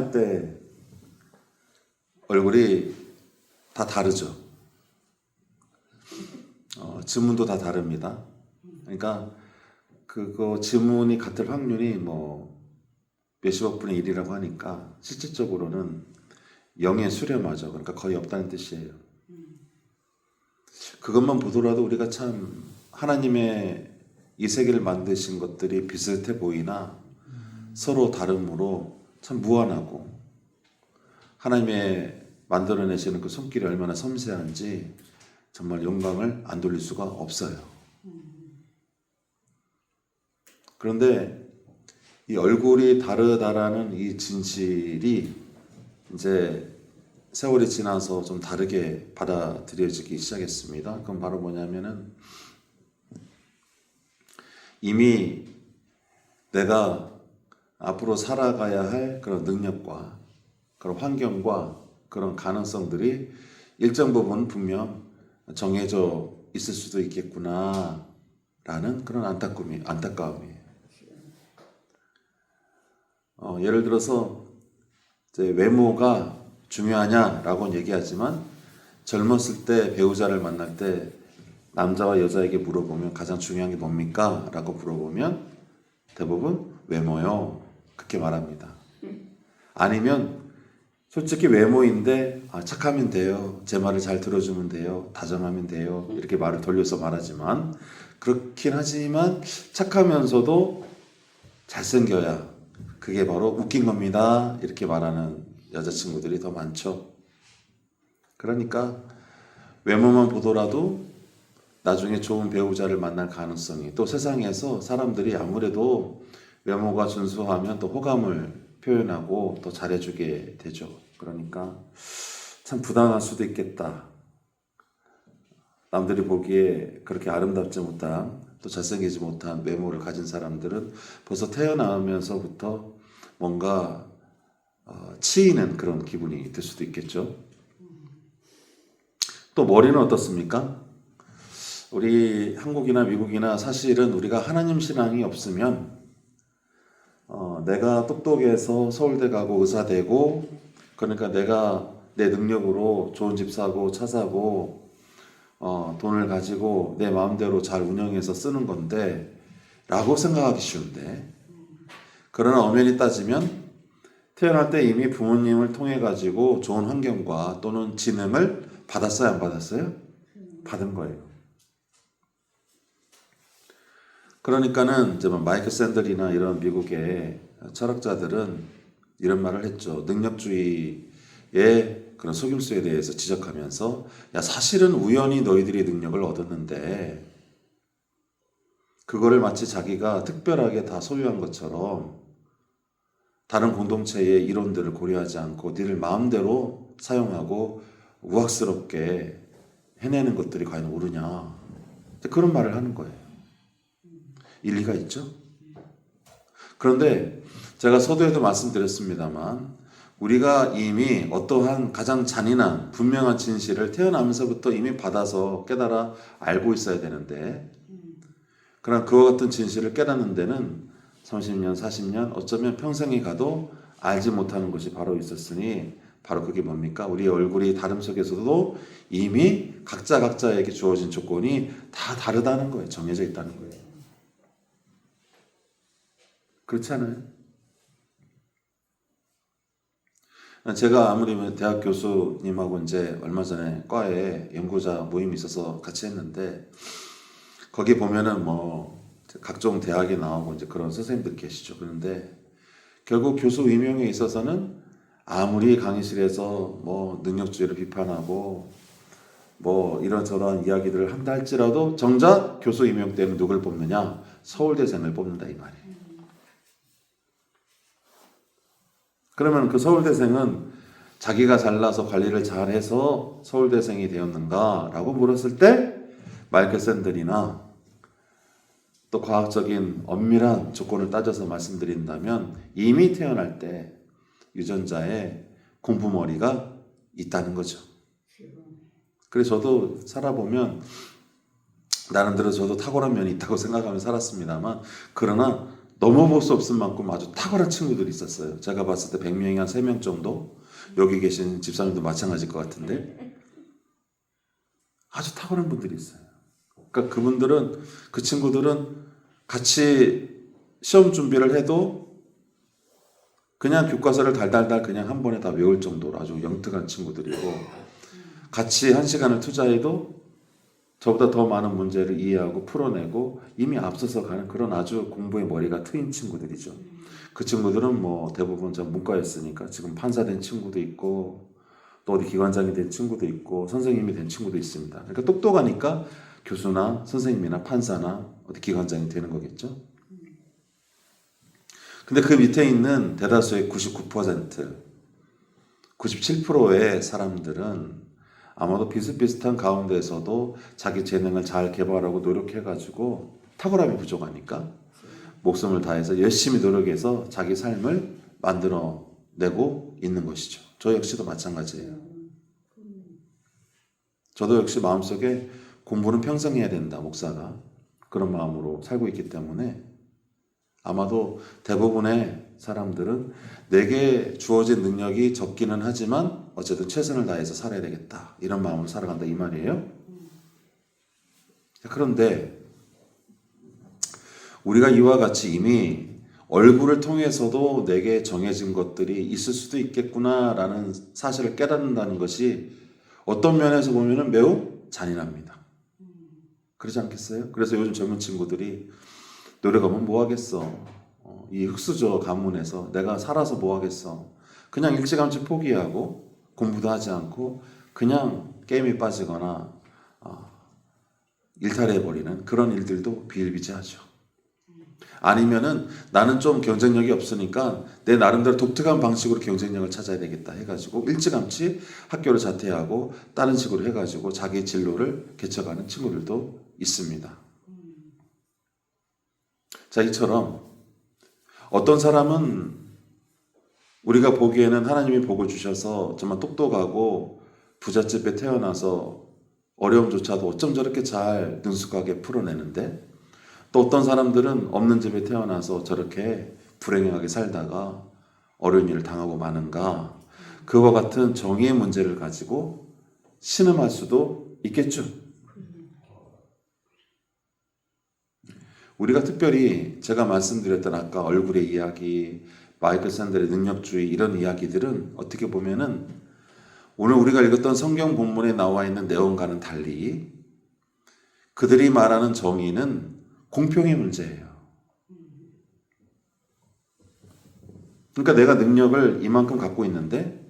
태어날 때 얼굴이 다 다르죠. 지문도 다 다릅니다. 그러니까 그거 지문이 같을 확률이 뭐 몇십억 분의 1이라고 하니까 실질적으로는 0의 수렴하죠. 그러니까 거의 없다는 뜻이에요. 그것만 보더라도 우리가 참 하나님의 이 세계를 만드신 것들이 비슷해 보이나 서로 다름으로 참 무한하고 하나님의 만들어내시는 그 손길이 얼마나 섬세한지 정말 영광을 안 돌릴 수가 없어요. 그런데 이 얼굴이 다르다라는 이 진실이 이제 세월이 지나서 좀 다르게 받아들여지기 시작했습니다. 그건 바로 뭐냐면은 이미 내가 앞으로 살아가야 할 그런 능력과 그런 환경과 그런 가능성들이 일정 부분 분명 정해져 있을 수도 있겠구나 라는 그런 안타까움이에요. 예를 들어서 이제 외모가 중요하냐라고 얘기하지만 젊었을 때 배우자를 만날 때 남자와 여자에게 물어보면 가장 중요한 게 뭡니까? 라고 물어보면 대부분 외모요. 그렇게 말합니다. 아니면 솔직히 외모인데 착하면 돼요. 제 말을 잘 들어주면 돼요. 다정하면 돼요. 이렇게 말을 돌려서 말하지만 그렇긴 하지만 착하면서도 잘생겨야 그게 바로 웃긴 겁니다. 이렇게 말하는 여자친구들이 더 많죠. 그러니까 외모만 보더라도 나중에 좋은 배우자를 만날 가능성이 또 세상에서 사람들이 아무래도 외모가 준수하면 또 호감을 표현하고 또 잘해주게 되죠. 그러니까 참 부당할 수도 있겠다. 남들이 보기에 그렇게 아름답지 못한 또 잘생기지 못한 외모를 가진 사람들은 벌써 태어나면서부터 뭔가 치이는 그런 기분이 들 수도 있겠죠. 또 머리는 어떻습니까? 우리 한국이나 미국이나 사실은 우리가 하나님 신앙이 없으면 내가 똑똑해서 서울대 가고 의사 되고 그러니까 내가 내 능력으로 좋은 집 사고 차 사고 돈을 가지고 내 마음대로 잘 운영해서 쓰는 건데 라고 생각하기 쉬운데 그러나 엄연히 따지면 태어날 때 이미 부모님을 통해 가지고 좋은 환경과 또는 지능을 받았어요, 안 받았어요? 받은 거예요. 그러니까는 이제 마이클 샌들이나 이런 미국의 철학자들은 이런 말을 했죠. 능력주의의 그런 속임수에 대해서 지적하면서 야 사실은 우연히 너희들이 능력을 얻었는데 그거를 마치 자기가 특별하게 다 소유한 것처럼 다른 공동체의 이론들을 고려하지 않고 니들 마음대로 사용하고 우악스럽게 해내는 것들이 과연 옳으냐 그런 말을 하는 거예요. 일리가 있죠? 그런데 제가 서두에도 말씀드렸습니다만 우리가 이미 어떠한 가장 잔인한 분명한 진실을 태어나면서부터 이미 받아서 깨달아 알고 있어야 되는데 그런 그와 같은 진실을 깨닫는 데는 30년, 40년 어쩌면 평생이 가도 알지 못하는 것이 바로 있었으니 바로 그게 뭡니까? 우리의 얼굴이 다름 속에서도 이미 각자에게 주어진 조건이 다 다르다는 거예요. 정해져 있다는 거예요. 그렇지 않아요? 제가 아무리 대학 교수님하고 이제 얼마 전에 과에 연구자 모임이 있어서 같이 했는데 거기 보면은 뭐 각종 대학에 나오고 이제 그런 선생님들 계시죠. 그런데 결국 교수 임용에 있어서는 아무리 강의실에서 뭐 능력주의를 비판하고 뭐 이런저런 이야기들을 한다 할지라도 정작 교수 임용 때는 누굴 뽑느냐? 서울대생을 뽑는다 이 말이에요. 그러면 그 서울대생은 자기가 잘나서 관리를 잘해서 서울대생이 되었는가? 라고 물었을 때 마이클 샌들이나 또 과학적인 엄밀한 조건을 따져서 말씀드린다면 이미 태어날 때 유전자에 공부머리가 있다는 거죠. 그래서 저도 살아보면 나름대로 저도 탁월한 면이 있다고 생각하며 살았습니다만 그러나 넘어볼 수 없을 만큼 아주 탁월한 친구들이 있었어요. 제가 봤을 때 100명이 한 3명 정도, 여기 계신 집사님도 마찬가지일 것 같은데 아주 탁월한 분들이 있어요. 그러니까 그분들은, 그 친구들은 같이 시험 준비를 해도 그냥 교과서를 달달달 그냥 한 번에 다 외울 정도로 아주 영특한 친구들이고, 같이 한 시간을 투자해도 저보다 더 많은 문제를 이해하고 풀어내고 이미 앞서서 가는 그런 아주 공부의 머리가 트인 친구들이죠. 그 친구들은 뭐 대부분 전 문과였으니까 지금 판사 된 친구도 있고 또 어디 기관장이 된 친구도 있고 선생님이 된 친구도 있습니다. 그러니까 똑똑하니까 교수나 선생님이나 판사나 어디 기관장이 되는 거겠죠. 근데 그 밑에 있는 대다수의 99%, 97%의 사람들은 아마도 비슷비슷한 가운데에서도 자기 재능을 잘 개발하고 노력해가지고 탁월함이 부족하니까 목숨을 다해서 열심히 노력해서 자기 삶을 만들어내고 있는 것이죠. 저 역시도 마찬가지예요. 저도 역시 마음속에 공부는 평생 해야 된다, 목사가. 그런 마음으로 살고 있기 때문에 아마도 대부분의 사람들은 내게 주어진 능력이 적기는 하지만 어쨌든 최선을 다해서 살아야 되겠다, 이런 마음으로 살아간다, 이 말이에요. 그런데 우리가 이와 같이 이미 얼굴을 통해서도 내게 정해진 것들이 있을 수도 있겠구나라는 사실을 깨닫는다는 것이 어떤 면에서 보면 매우 잔인합니다. 그렇지 않겠어요? 그래서 요즘 젊은 친구들이 노력하면 뭐 하겠어, 이 흙수저 가문에서 내가 살아서 뭐 하겠어, 그냥 일찌감치 포기하고 공부도 하지 않고 그냥 게임에 빠지거나 일탈해버리는 그런 일들도 비일비재하죠. 아니면은 나는 좀 경쟁력이 없으니까 내 나름대로 독특한 방식으로 경쟁력을 찾아야 되겠다 해가지고 일찌감치 학교를 자퇴하고 다른 식으로 해가지고 자기 진로를 개척하는 친구들도 있습니다. 자, 이처럼 어떤 사람은 우리가 보기에는 하나님이 복을 주셔서 정말 똑똑하고 부잣집에 태어나서 어려움조차도 어쩜 저렇게 잘 능숙하게 풀어내는데, 또 어떤 사람들은 없는 집에 태어나서 저렇게 불행하게 살다가 어려운 일을 당하고 마는가, 그와 같은 정의의 문제를 가지고 신음할 수도 있겠죠. 우리가 특별히 제가 말씀드렸던 아까 얼굴의 이야기, 마이클 샌델의 능력주의, 이런 이야기들은 어떻게 보면은 오늘 우리가 읽었던 성경 본문에 나와 있는 내용과는 달리 그들이 말하는 정의는 공평의 문제예요. 그러니까 내가 능력을 이만큼 갖고 있는데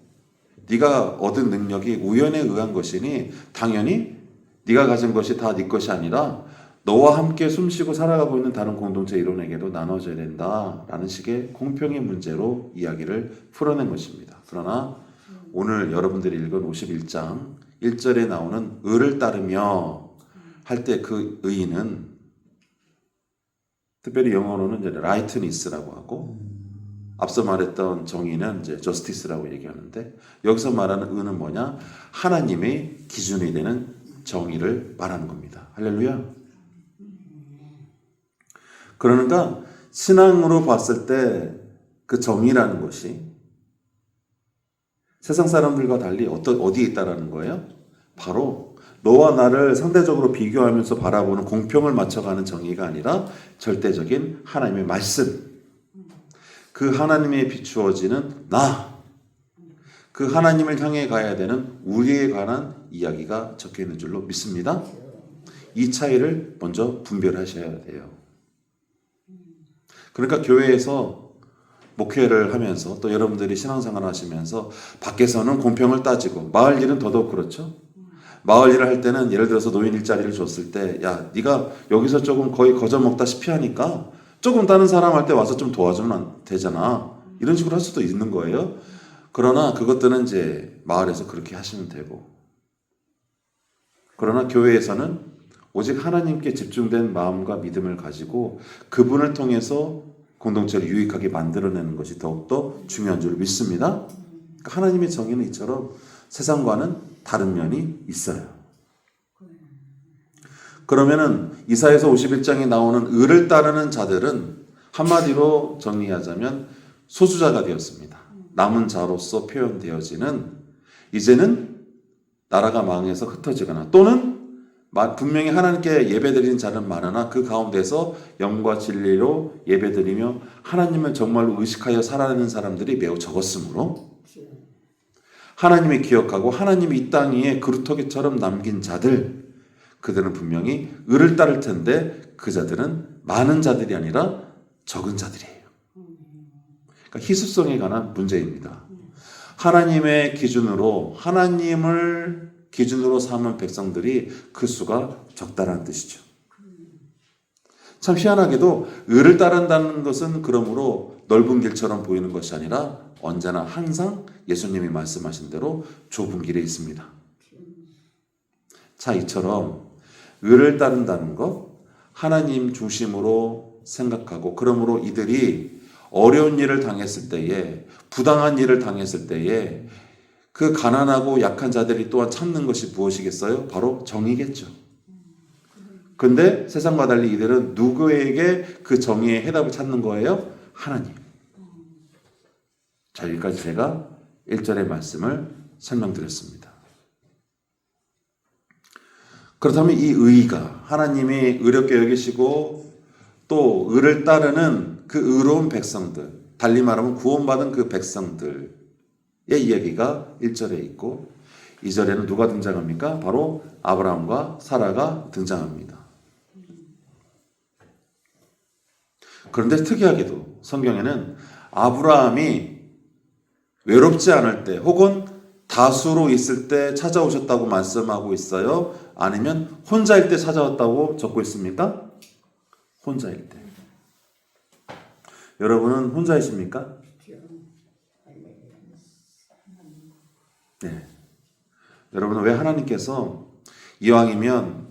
네가 얻은 능력이 우연에 의한 것이니 당연히 네가 가진 것이 다 네 것이 아니라 너와 함께 숨쉬고 살아가고 있는 다른 공동체 일원에게도 나눠져야 된다라는 식의 공평의 문제로 이야기를 풀어낸 것입니다. 그러나 오늘 여러분들이 읽은 51장 1절에 나오는 의를 따르며 할 때 그 의는 특별히 영어로는 이제 rightness라고 하고 앞서 말했던 정의는 이제 justice라고 얘기하는데, 여기서 말하는 의는 뭐냐? 하나님의 기준이 되는 정의를 말하는 겁니다. 할렐루야. 그러니까 신앙으로 봤을 때 그 정의라는 것이 세상 사람들과 달리 어디에 있다라는 거예요? 바로 너와 나를 상대적으로 비교하면서 바라보는 공평을 맞춰가는 정의가 아니라 절대적인 하나님의 말씀, 그 하나님에 비추어지는 그 하나님을 향해 가야 되는 우리에 관한 이야기가 적혀 있는 줄로 믿습니다. 이 차이를 먼저 분별하셔야 돼요. 그러니까 교회에서 목회를 하면서 또 여러분들이 신앙생활 하시면서 밖에서는 공평을 따지고, 마을 일은 더더욱 그렇죠. 마을 일을 할 때는 예를 들어서 노인 일자리를 줬을 때, 야, 네가 여기서 조금 거의 거저먹다시피 하니까 조금 다른 사람 할 때 와서 좀 도와주면 되잖아, 이런 식으로 할 수도 있는 거예요. 그러나 그것들은 이제 마을에서 그렇게 하시면 되고, 그러나 교회에서는 오직 하나님께 집중된 마음과 믿음을 가지고 그분을 통해서 공동체를 유익하게 만들어내는 것이 더욱더 중요한 줄 믿습니다. 그러니까 하나님의 정의는 이처럼 세상과는 다른 면이 있어요. 그러면은 이사야서 51장에 나오는 의를 따르는 자들은 한마디로 정리하자면 소수자가 되었습니다. 남은 자로서 표현되어지는, 이제는 나라가 망해서 흩어지거나 또는 분명히 하나님께 예배드리는 자는 많으나 그 가운데서 영과 진리로 예배드리며 하나님을 정말로 의식하여 살아가는 사람들이 매우 적었으므로 하나님이 기억하고 하나님이 이 땅 위에 그루터기처럼 남긴 자들, 그들은 분명히 의를 따를 텐데 그 자들은 많은 자들이 아니라 적은 자들이에요. 그러니까 희소성에 관한 문제입니다. 하나님의 기준으로, 하나님을 기준으로 삼은 백성들이 그 수가 적다라는 뜻이죠. 참 희한하게도 의를 따른다는 것은 그러므로 넓은 길처럼 보이는 것이 아니라 언제나 항상 예수님이 말씀하신 대로 좁은 길에 있습니다. 자, 이처럼 의를 따른다는 것, 하나님 중심으로 생각하고, 그러므로 이들이 어려운 일을 당했을 때에, 부당한 일을 당했을 때에 그 가난하고 약한 자들이 또한 찾는 것이 무엇이겠어요? 바로 정의겠죠. 근데 세상과 달리 이들은 누구에게 그 정의의 해답을 찾는 거예요? 하나님. 자, 여기까지 제가 1절의 말씀을 설명드렸습니다. 그렇다면 이 의의가 하나님이 의롭게 여기시고 또 의를 따르는 그 의로운 백성들, 달리 말하면 구원받은 그 백성들의 이야기가 1절에 있고 2절에는 누가 등장합니까? 바로 아브라함과 사라가 등장합니다. 그런데 특이하게도 성경에는 아브라함이 외롭지 않을 때 혹은 다수로 있을 때 찾아오셨다고 말씀하고 있어요? 아니면 혼자일 때 찾아왔다고 적고 있습니까? 혼자일 때. 여러분은 혼자이십니까? 네. 여러분은 왜 하나님께서 이왕이면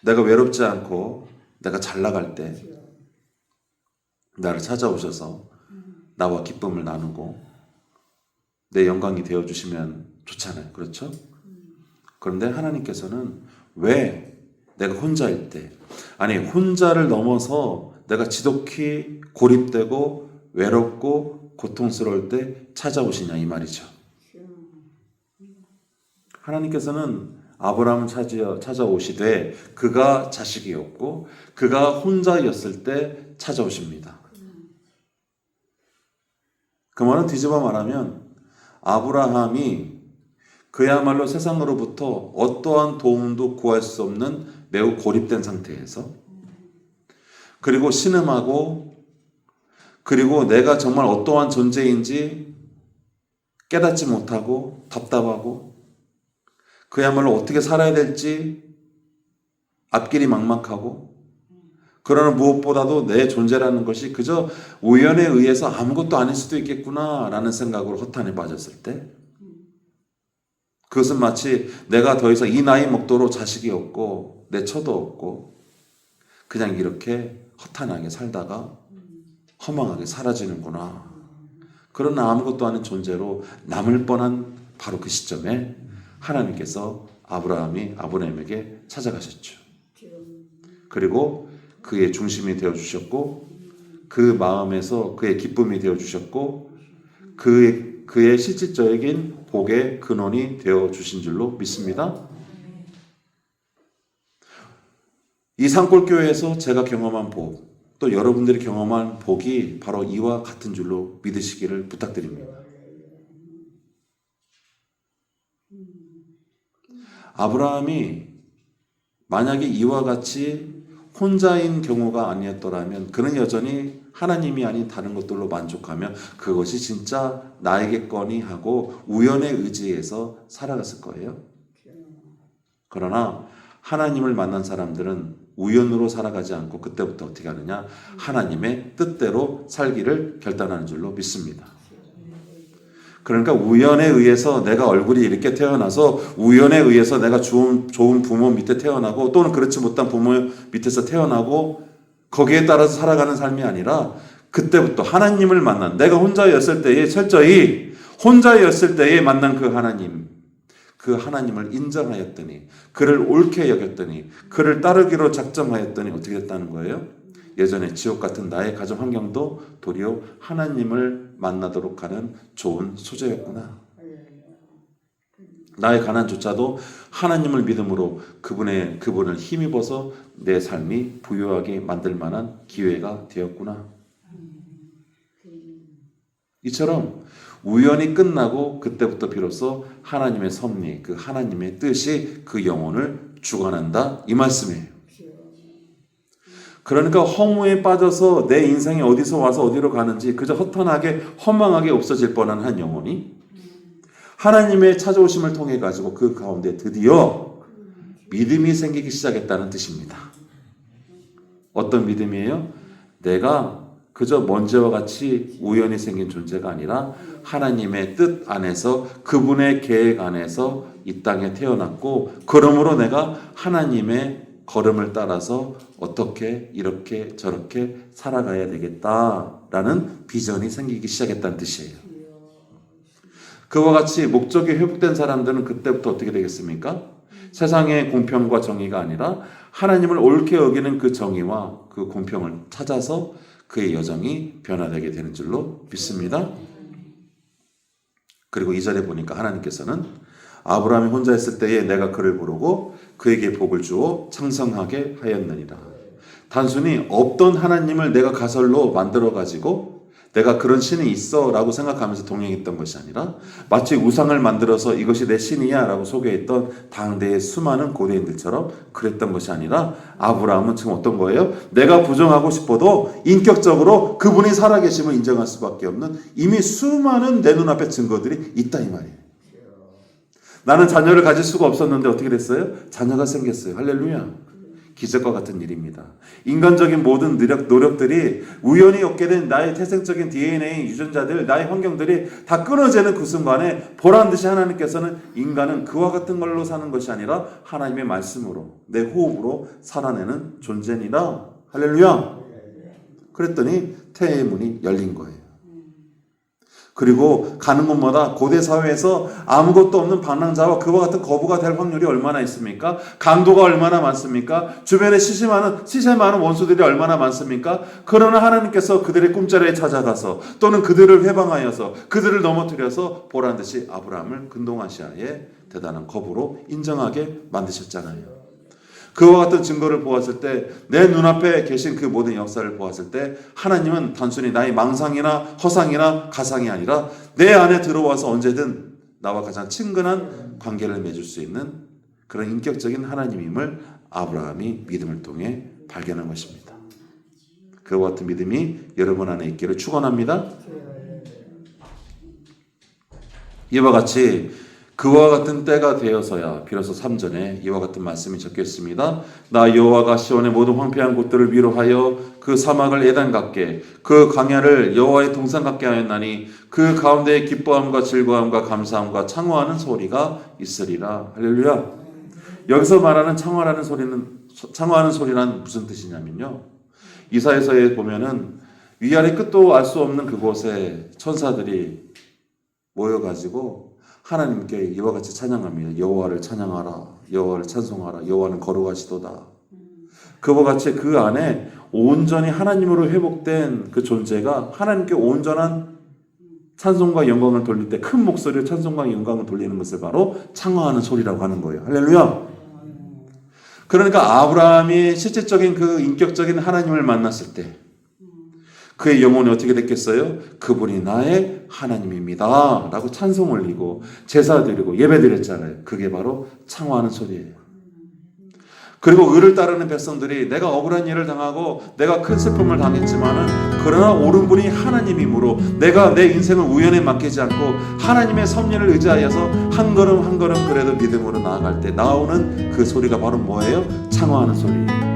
내가 외롭지 않고 내가 잘 나갈 때 나를 찾아오셔서 나와 기쁨을 나누고 내 영광이 되어주시면 좋잖아요. 그렇죠? 그런데 하나님께서는 왜 내가 혼자일 때, 아니 혼자를 넘어서 내가 지독히 고립되고 외롭고 고통스러울 때 찾아오시냐 이 말이죠. 하나님께서는 아브라함을 찾아오시되 그가 자식이 없고 그가 혼자였을 때 찾아오십니다. 그 말은 뒤집어 말하면 아브라함이 그야말로 세상으로부터 어떠한 도움도 구할 수 없는 매우 고립된 상태에서, 그리고 신음하고, 그리고 내가 정말 어떠한 존재인지 깨닫지 못하고 답답하고, 그야말로 어떻게 살아야 될지 앞길이 막막하고, 그러나 무엇보다도 내 존재라는 것이 그저 우연에 의해서 아무것도 아닐 수도 있겠구나라는 생각으로 허탄에 빠졌을 때, 그것은 마치 내가 더 이상 이 나이 먹도록 자식이 없고 내 처도 없고 그냥 이렇게 허탄하게 살다가 허망하게 사라지는구나. 그러나 아무것도 아닌 존재로 남을 뻔한 바로 그 시점에 하나님께서 아브라함에게 찾아가셨죠. 그리고 그의 중심이 되어주셨고 그 마음에서 그의 기쁨이 되어주셨고 그의 실질적인 복의 근원이 되어주신 줄로 믿습니다. 이 산골교회에서 제가 경험한 복, 또 여러분들이 경험한 복이 바로 이와 같은 줄로 믿으시기를 부탁드립니다. 아브라함이 만약에 이와 같이 혼자인 경우가 아니었더라면 그는 여전히 하나님이 아닌 다른 것들로 만족하며 그것이 진짜 나에게거니 하고 우연에 의지해서 살아갔을 거예요. 그러나 하나님을 만난 사람들은 우연으로 살아가지 않고 그때부터 어떻게 하느냐? 하나님의 뜻대로 살기를 결단하는 줄로 믿습니다. 그러니까 우연에 의해서 내가 얼굴이 이렇게 태어나서 우연에 의해서 내가 좋은 부모 밑에 태어나고 또는 그렇지 못한 부모 밑에서 태어나고 거기에 따라서 살아가는 삶이 아니라 그때부터 하나님을 만난, 내가 혼자였을 때에 철저히 혼자였을 때에 만난 그 하나님을 인정하였더니 그를 옳게 여겼더니 그를 따르기로 작정하였더니 어떻게 됐다는 거예요? 예전에 지옥 같은 나의 가정 환경도 도리어 하나님을 만나도록 하는 좋은 소재였구나. 나의 가난조차도 하나님을 믿음으로 그분을 힘입어서 내 삶이 부유하게 만들 만한 기회가 되었구나. 이처럼 우연히 끝나고 그때부터 비로소 하나님의 섭리, 그 하나님의 뜻이 그 영혼을 주관한다, 이 말씀이에요. 그러니까 허무에 빠져서 내 인생이 어디서 와서 어디로 가는지 그저 허탄하게 허망하게 없어질 뻔한 한 영혼이 하나님의 찾아오심을 통해 가지고 그 가운데 드디어 믿음이 생기기 시작했다는 뜻입니다. 어떤 믿음이에요? 내가 그저 먼지와 같이 우연히 생긴 존재가 아니라 하나님의 뜻 안에서 그분의 계획 안에서 이 땅에 태어났고, 그러므로 내가 하나님의 걸음을 따라서 어떻게 이렇게 저렇게 살아가야 되겠다라는 비전이 생기기 시작했다는 뜻이에요. 그와 같이 목적이 회복된 사람들은 그때부터 어떻게 되겠습니까? 세상의 공평과 정의가 아니라 하나님을 옳게 여기는 그 정의와 그 공평을 찾아서 그의 여정이 변화되게 되는 줄로 믿습니다. 그리고 2절에 보니까 하나님께서는 아브라함이 혼자 있을 때에 내가 그를 부르고 그에게 복을 주어 창성하게 하였느니라. 단순히 없던 하나님을 내가 가설로 만들어 가지고 내가 그런 신이 있어 라고 생각하면서 동행했던 것이 아니라 마치 우상을 만들어서 이것이 내 신이야 라고 소개했던 당대의 수많은 고대인들처럼 그랬던 것이 아니라 아브라함은 지금 어떤 거예요? 내가 부정하고 싶어도 인격적으로 그분이 살아계심을 인정할 수밖에 없는 이미 수많은 내 눈앞에 증거들이 있다, 이 말이에요. 나는 자녀를 가질 수가 없었는데 어떻게 됐어요? 자녀가 생겼어요. 할렐루야. 기적과 같은 일입니다. 인간적인 모든 노력들이 우연히 얻게 된 나의 태생적인 DNA 유전자들, 나의 환경들이 다 끊어지는 그 순간에 보란듯이 하나님께서는 인간은 그와 같은 걸로 사는 것이 아니라 하나님의 말씀으로, 내 호흡으로 살아내는 존재니라. 할렐루야. 그랬더니 태의 문이 열린 거예요. 그리고 가는 곳마다 고대 사회에서 아무것도 없는 방랑자와 그와 같은 거부가 될 확률이 얼마나 있습니까? 강도가 얼마나 많습니까? 주변에 시세 많은 원수들이 얼마나 많습니까? 그러나 하나님께서 그들의 꿈자리에 찾아가서 또는 그들을 해방하여서 그들을 넘어뜨려서 보란듯이 아브라함을 근동아시아의 대단한 거부로 인정하게 만드셨잖아요. 그와 같은 증거를 보았을 때, 내 눈앞에 계신 그 모든 역사를 보았을 때 하나님은 단순히 나의 망상이나 허상이나 가상이 아니라 내 안에 들어와서 언제든 나와 가장 친근한 관계를 맺을 수 있는 그런 인격적인 하나님임을 아브라함이 믿음을 통해 발견한 것입니다. 그와 같은 믿음이 여러분 안에 있기를 축원합니다. 이와 같이 그와 같은 때가 되어서야 비로소 3절에 이와 같은 말씀이 적혀 있습니다. 나 여호와가 시온의 모든 황폐한 곳들을 위로하여 그 사막을 에단 같게 그 광야를 여호와의 동산 같게 하였나니 그 가운데에 기뻐함과 즐거움과 감사함과 창호하는 소리가 있으리라. 할렐루야. 여기서 말하는 창호하는 소리란 무슨 뜻이냐면요, 이사야서에 보면은 위아래 끝도 알 수 없는 그곳에 천사들이 모여가지고 하나님께 이와 같이 찬양합니다. 여호와를 찬양하라, 여호와를 찬송하라, 여호와는 거룩하시도다. 그와 같이 그 안에 온전히 하나님으로 회복된 그 존재가 하나님께 온전한 찬송과 영광을 돌릴 때 큰 목소리로 찬송과 영광을 돌리는 것을 바로 창화하는 소리라고 하는 거예요. 할렐루야. 그러니까 아브라함이 실질적인 그 인격적인 하나님을 만났을 때 그의 영혼이 어떻게 됐겠어요? 그분이 나의 하나님입니다 라고 찬송 올리고 제사 드리고 예배 드렸잖아요. 그게 바로 창화하는 소리예요. 그리고 의를 따르는 백성들이 내가 억울한 일을 당하고 내가 큰 슬픔을 당했지만은 그러나 옳은 분이 하나님이므로 내가 내 인생을 우연에 맡기지 않고 하나님의 섭리를 의지하여서 한 걸음 한 걸음 그래도 믿음으로 나아갈 때 나오는 그 소리가 바로 뭐예요? 창화하는 소리예요.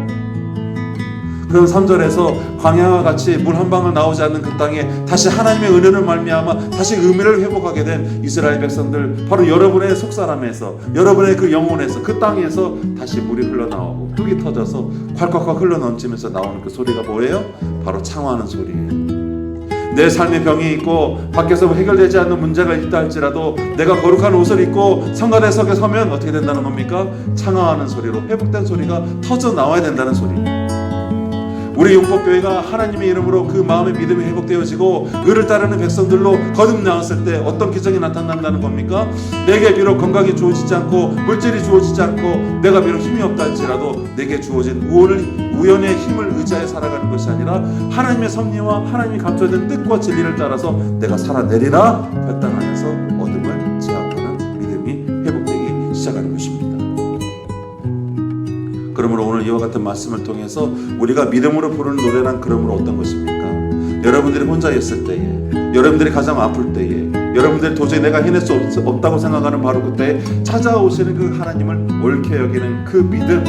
그럼 3절에서 광야와 같이 물 한 방울 나오지 않는 그 땅에 다시 하나님의 은혜를 말미암아 다시 의미를 회복하게 된 이스라엘 백성들, 바로 여러분의 속사람에서, 여러분의 그 영혼에서, 그 땅에서 다시 물이 흘러나오고 뚝이 터져서 콸콸콸 흘러넘치면서 나오는 그 소리가 뭐예요? 바로 창화하는 소리예요. 내 삶에 병이 있고 밖에서 해결되지 않는 문제가 있다 할지라도 내가 거룩한 옷을 입고 성가대석에 서면 어떻게 된다는 겁니까? 창화하는 소리로 회복된 소리가 터져 나와야 된다는 소리예요. 우리 용법교회가 하나님의 이름으로 그 마음의 믿음이 회복되어지고 의를 따르는 백성들로 거듭나왔을 때 어떤 기적이 나타난다는 겁니까? 내게 비록 건강이 주어지지 않고 물질이 주어지지 않고 내가 비록 힘이 없다 할지라도 내게 주어진 우연의 힘을 의지하여 살아가는 것이 아니라 하나님의 섭리와 하나님이 감춰진 뜻과 진리를 따라서 내가 살아내리라 결단하면서 어둠을 제압하는 믿음이 회복되기 시작하는 것입니다. 그러므로 오늘 이와 같은 말씀을 통해서 우리가 믿음으로 부르는 노래란 그러므로 어떤 것입니까? 여러분들이 혼자 있을 때에, 여러분들이 가장 아플 때에, 여러분들이 도저히 내가 해낼 수 없다고 생각하는 바로 그때 찾아오시는 그 하나님을 옳게 여기는 그 믿음,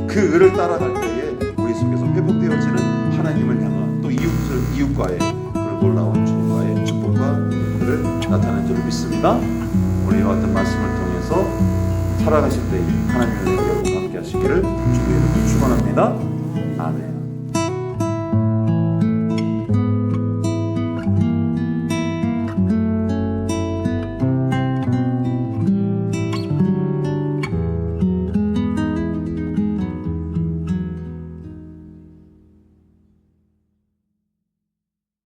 그 의를 따라갈 때에 우리 속에서 회복되어지는 하나님을 향한 또 이웃과의 그런 놀라운 주님과의 축복과 그를 나타내는 줄 믿습니다. 오늘 이와 같은 말씀을 통해서 살아가실 때에 하나님의 은혜가 여러분과 함께 하시기를 주의 이름으로 축원합니다. 아멘.